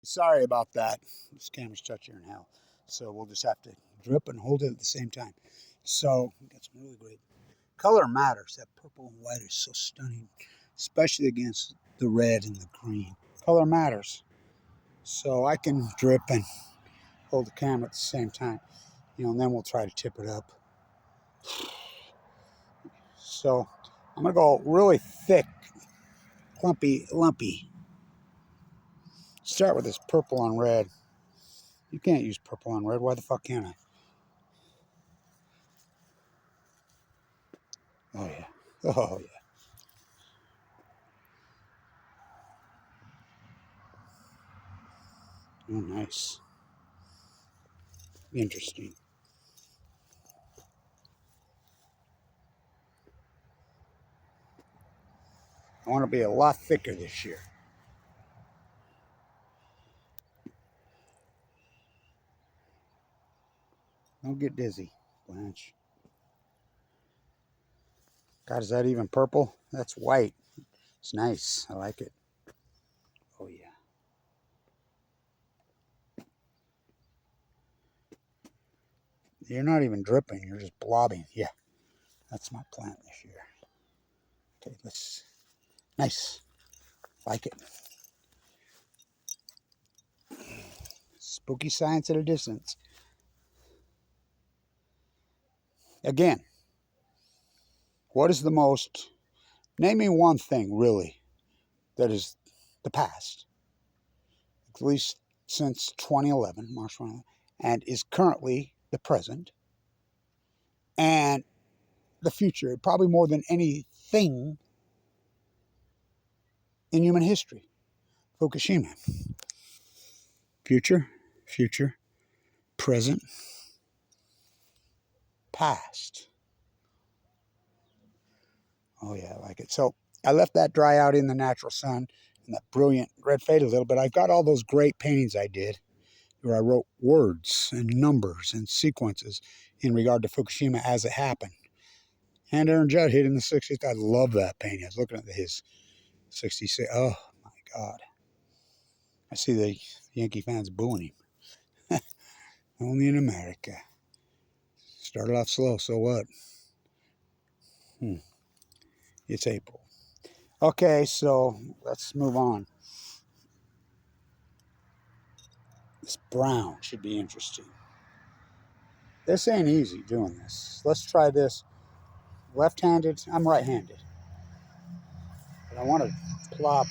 Sorry about that. This camera's touchier than hell. So we'll just have to drip and hold it at the same time. So we got some really great color matters. That purple and white is so stunning, especially against the red and the green. Color matters. So I can drip and hold the camera at the same time. And then we'll try to tip it up. So I'm gonna go really thick, clumpy, lumpy. Start with this purple on red. You can't use purple on red. Why the fuck can I? Oh yeah. Oh yeah. Oh nice. Interesting. I want to be a lot thicker this year. Don't get dizzy, Blanche. God, is that even purple? That's white. It's nice. I like it. Oh yeah. You're not even dripping. You're just blobbing. Yeah. That's my plant this year. Okay, let's. Nice. Like it. Spooky science at a distance. Again, what is the most. Name me one thing, really, that is the past, at least since 2011, March 2011, and is currently the present and the future, probably more than anything in human history. Fukushima. Future, future, present, past. Oh yeah, I like it. So I left that dry out in the natural sun and that brilliant red faded a little bit. I've got all those great paintings I did where I wrote words and numbers and sequences in regard to Fukushima as it happened. And Aaron Judd hit in the 60s. I love that painting. I was looking at his 66. Oh my God. I see the Yankee fans booing him. Only in America. Started off slow, so what? It's April. Okay, so let's move on. This brown should be interesting. This ain't easy doing this. Let's try this. Left-handed. I'm right-handed. But I want to plop.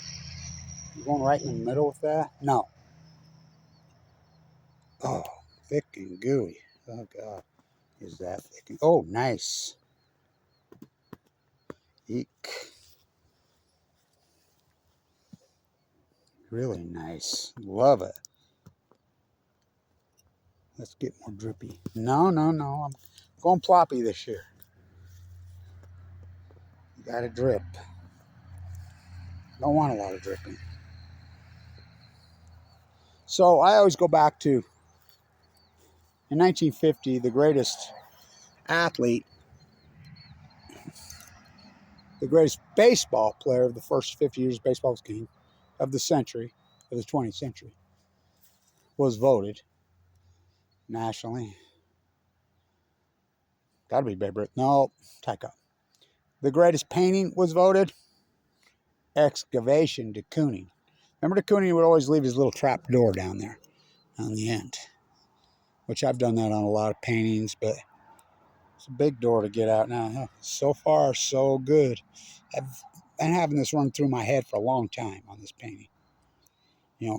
You going right in the middle with that? No. Oh, thick and gooey. Oh, God. Is that thick? Oh, nice. Eek. Really nice. Love it. Let's get more drippy. No, no, no. I'm going ploppy this year. You got to drip. Don't want a lot of dripping. So I always go back to, in 1950, the greatest athlete, the greatest baseball player of the first 50 years baseball was king of the century, of the 20th century, was voted nationally. Got to be Babe Ruth. No, Tyco. The greatest painting was voted excavation de Kooning. Remember de Kooning would always leave his little trap door down there on the end, which I've done that on a lot of paintings, but it's a big door to get out now. So far, so good. I've been having this run through my head for a long time on this painting.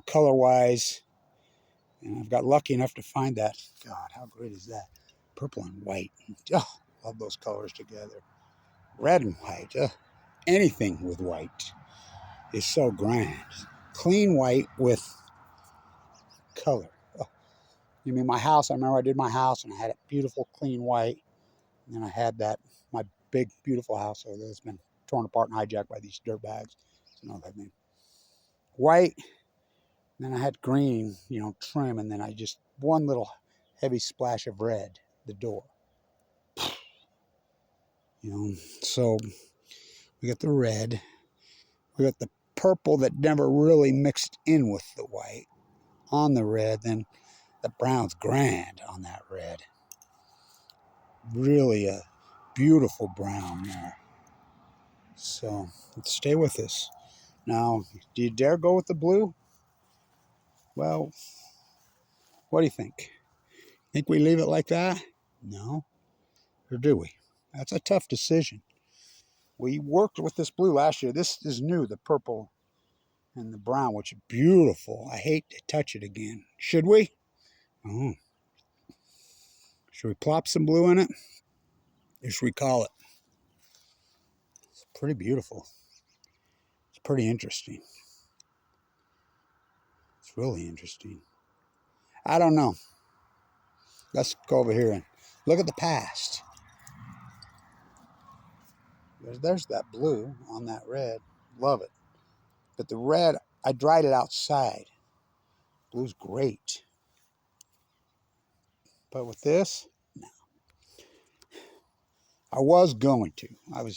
Color-wise, and I've got lucky enough to find that. God, how great is that? Purple and white. Oh, love those colors together. Red and white. Anything with white is so grand. Clean white with color. Oh, you mean my house? I remember I did my house and I had it beautiful, clean white. And then I had my big, beautiful house that's been torn apart and hijacked by these dirt bags. Another thing. White. Then I had green, trim, and then I just one little heavy splash of red, the door. So we got the red. We got the purple that never really mixed in with the white. on the red, then the brown's grand on that red. Really a beautiful brown there. So let's stay with this. Now, do you dare go with the blue? Well, what do you think? Think we leave it like that? No. Or do we? That's a tough decision. We worked with this blue last year. This is new, the purple and the brown, which is beautiful. I hate to touch it again. Should we? Oh. Should we plop some blue in it? Or should we call it? It's pretty beautiful. It's pretty interesting. It's really interesting. I don't know. Let's go over here and look at the past. There's that blue on that red. Love it. But the red, I dried it outside. Blue's great. But with this, no. I was going to. I'm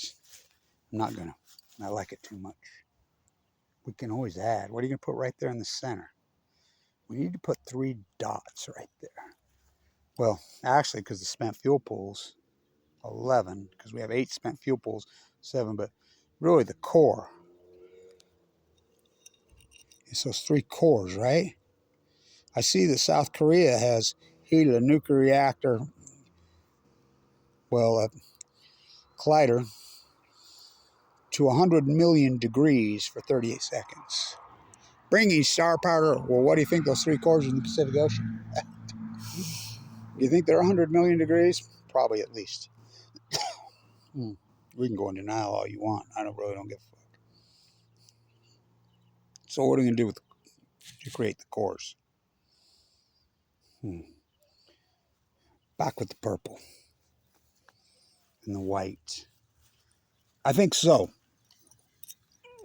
not going to. I like it too much. We can always add. What are you going to put right there in the center? We need to put 3 dots right there. Well, actually, because the spent fuel pool's 11, because we have 8 spent fuel pools, 7, but really the core. It's those 3 cores, right? I see that South Korea has heated a nuclear reactor, well, a collider, to 100 million degrees for 38 seconds. Bringing star powder, well, what do you think those 3 cores in the Pacific Ocean? You think they're 100 million degrees? Probably at least. We can go in denial all you want. I really don't give a fuck. So what are you going to do to create the cores? Back with the purple and the white. I think so.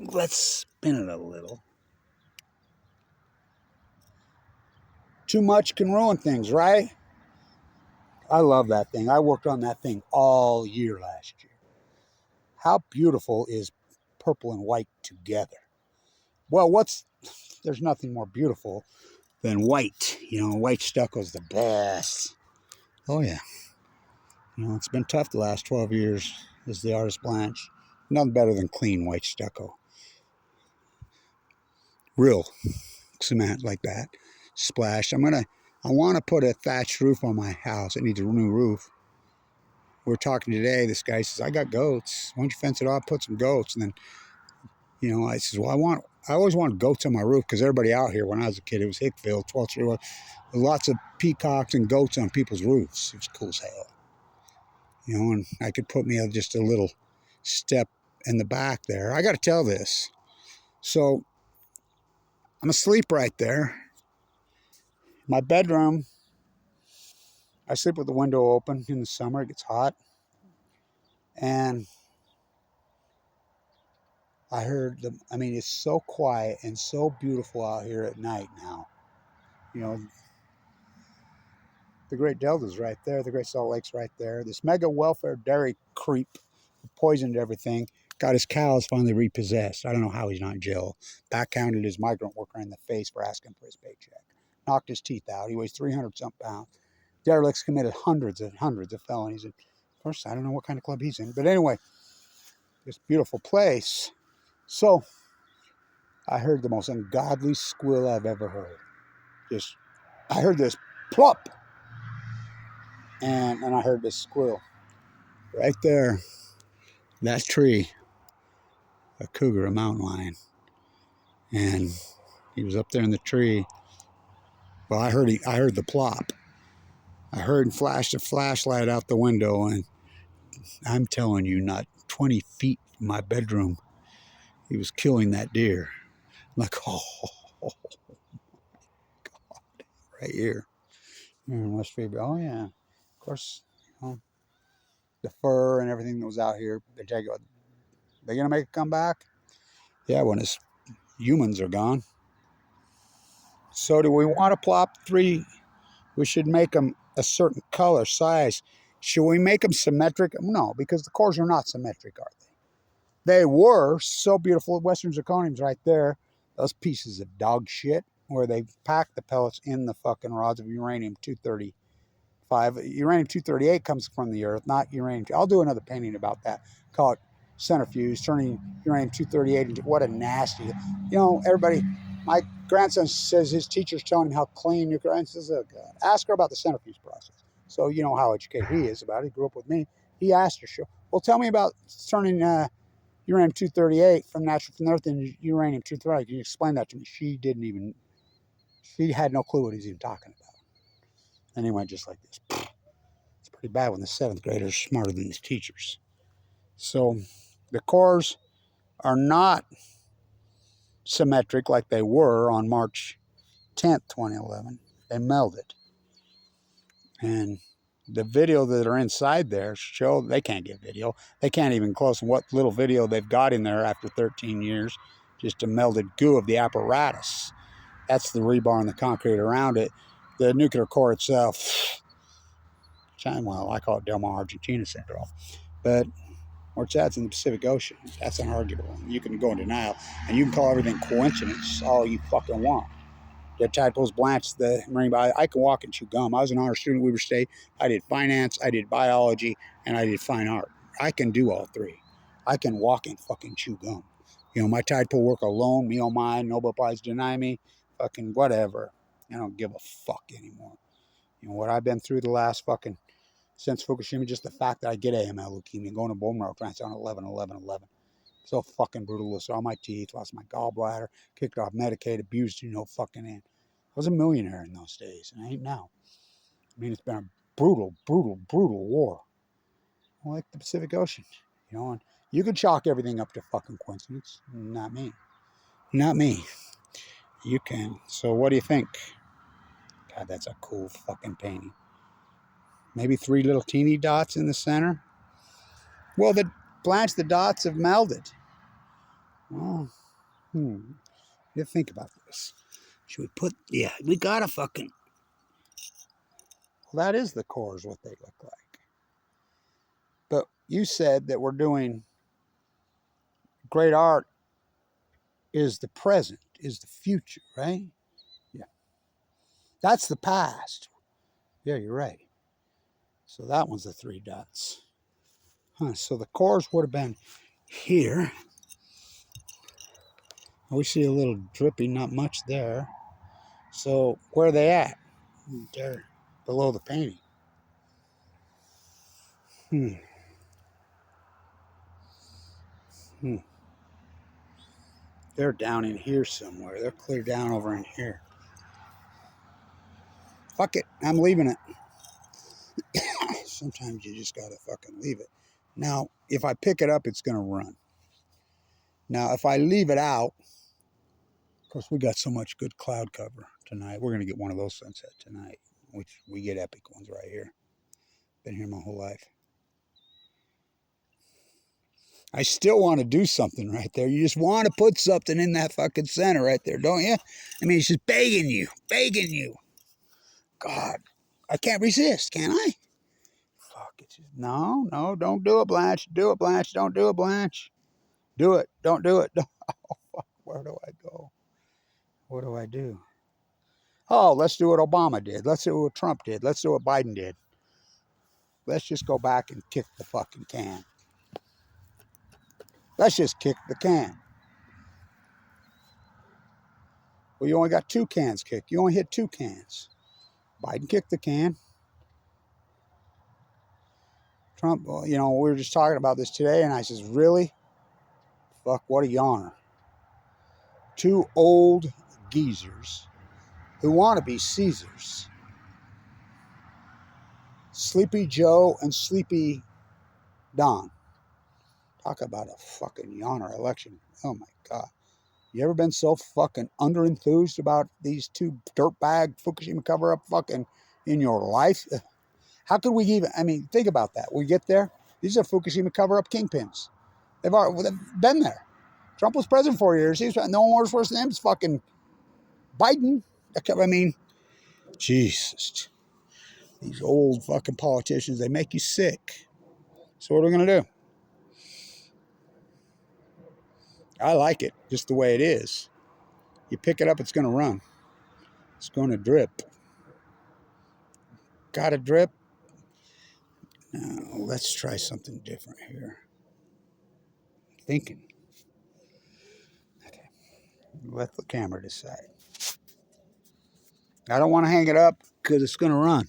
Let's spin it a little. Too much can ruin things, right? I love that thing. I worked on that thing all year last year. How beautiful is purple and white together? Well, there's nothing more beautiful than white. You know, white stucco's the best. Oh, yeah. You know, it's been tough the last 12 years as the artist Blanch. Nothing better than clean white stucco. Real cement like that. Splashed. I want to put a thatched roof on my house. It needs a new roof. We were talking today. This guy says, I got goats. Why don't you fence it off, put some goats? And then, you know, I says, well, I always wanted goats on my roof because everybody out here, when I was a kid, it was Hickville, 12th Street, lots of peacocks and goats on people's roofs. It was cool as hell. You know, and I could put me just a little step in the back there. I got to tell this. So I'm asleep right there. My bedroom, I sleep with the window open in the summer. It gets hot. And I heard it's so quiet and so beautiful out here at night now. You know, the Great Delta's right there. The Great Salt Lake's right there. This mega welfare dairy creep who poisoned everything got his cows finally repossessed. I don't know how he's not in jail. Backhanded his migrant worker in the face for asking for his paycheck. Knocked his teeth out. He weighs 300-something pounds. Derelicts committed hundreds of felonies. And of course, I don't know what kind of club he's in. But anyway, this beautiful place. So I heard the most ungodly squeal I've ever heard. I heard this plop. And I heard this squeal. Right there. That tree. A cougar, a mountain lion. And he was up there in the tree. Well, I heard the plop. I heard him flash the flashlight out the window, and I'm telling you, not 20 feet from my bedroom, he was killing that deer. I'm like, oh, God, right here. In West Phoebe. Oh, yeah. Of course, you know, the fur and everything that was out here, they're going to make a comeback? Yeah, when his humans are gone. So do we want to plop 3? We should make them a certain color, size. Should we make them symmetric? No, because the cores are not symmetric, are they? They were so beautiful. Western zirconium's right there. Those pieces of dog shit. where they pack the pellets in the fucking rods of uranium-235. Uranium-238 comes from the earth, not uranium. I'll do another painting about that. Call it centrifuge, turning uranium-238 into, what a nasty. You know, everybody, my grandson says his teacher's telling him how clean your grandson says, oh God. Ask her about the centrifuge process. So you know how educated he is about it. He grew up with me. He asked her, well, tell me about turning uranium-238 from the earth into uranium-238. Can you explain that to me? She had no clue what he's even talking about. And he went just like this. It's pretty bad when the 7th graders are smarter than his teachers. So the cores are not symmetric like they were on March 10th, 2011. They melded. And the video that are inside there show they can't get video. They can't even close on what little video they've got in there after 13 years, just a melded goo of the apparatus. That's the rebar and the concrete around it. The nuclear core itself, well, I call it Del Mar, Argentina Central. But where it's at in the Pacific Ocean. That's unarguable. You can go in denial, and you can call everything coincidence all you fucking want. The tadpoles Blanch, the marine bio. I can walk and chew gum. I was an honor student at Weber State. I did finance, I did biology, and I did fine art. I can do all three. I can walk and fucking chew gum. You know, my tadpole work alone, me on mine, Nobel Prize deny me, fucking whatever. I don't give a fuck anymore. You know what I've been through the last fucking since Fukushima, just the fact that I get AML leukemia, going to bone marrow transplant on 11/11/11. So fucking brutal. Lost all my teeth, lost my gallbladder, kicked off Medicaid, abused you no fucking end. I was a millionaire in those days, and I ain't now. I mean, it's been a brutal, brutal, brutal war. Like the Pacific Ocean, you know, and you can chalk everything up to fucking coincidence. Not me. Not me. You can. So what do you think? God, that's a cool fucking painting. Maybe 3 little teeny dots in the center. Well, Blanch, the dots have melded. Well, you think about this. Should we put, yeah, we gotta fucking, well, that is the cores, what they look like. But you said that we're doing great art is the present, is the future, right? Yeah. That's the past. Yeah, you're right. So that one's the 3 dots. Huh, so the cores would have been here. We see a little dripping, not much there. So where are they at? They're below the painting. They're down in here somewhere. They're clear down over in here. Fuck it. I'm leaving it. Sometimes you just gotta fucking leave it. Now, if I pick it up, it's gonna run. Now, if I leave it out, of course, we got so much good cloud cover tonight. We're gonna get one of those sunset tonight, which we get epic ones right here. Been here my whole life. I still want to do something right there. You just want to put something in that fucking center right there, don't you? I mean, it's just begging you, begging you. God, I can't resist, can I? Fuck it. No, don't do it, Blanch. Do it, Blanch. Don't do it, Blanch. Do it. Don't do it. Oh, fuck. Where do I go? What do I do? Oh, let's do what Obama did. Let's do what Trump did. Let's do what Biden did. Let's just go back and kick the fucking can. Let's just kick the can. Well, you only got 2 cans kicked. You only hit 2 cans. Biden kicked the can. Trump, well, you know, we were just talking about this today, and I says, really? Fuck, what a yawner. 2 old geezers who want to be Caesars. Sleepy Joe and Sleepy Don. Talk about a fucking yawner election. Oh my God. You ever been so fucking underenthused about these 2 dirtbag Fukushima cover-up fucking in your life? How could we even, I mean, think about that. We get there, these are Fukushima cover-up kingpins. They've been there. Trump was president 4 years. He's no one worse than him. It's fucking Biden. I mean, Jesus. These old fucking politicians, they make you sick. So what are we going to do? I like it just the way it is. You pick it up, it's going to run. It's going to drip. Got to drip. Now, let's try something different here. Thinking. Okay. Let the camera decide. I don't want to hang it up because it's going to run.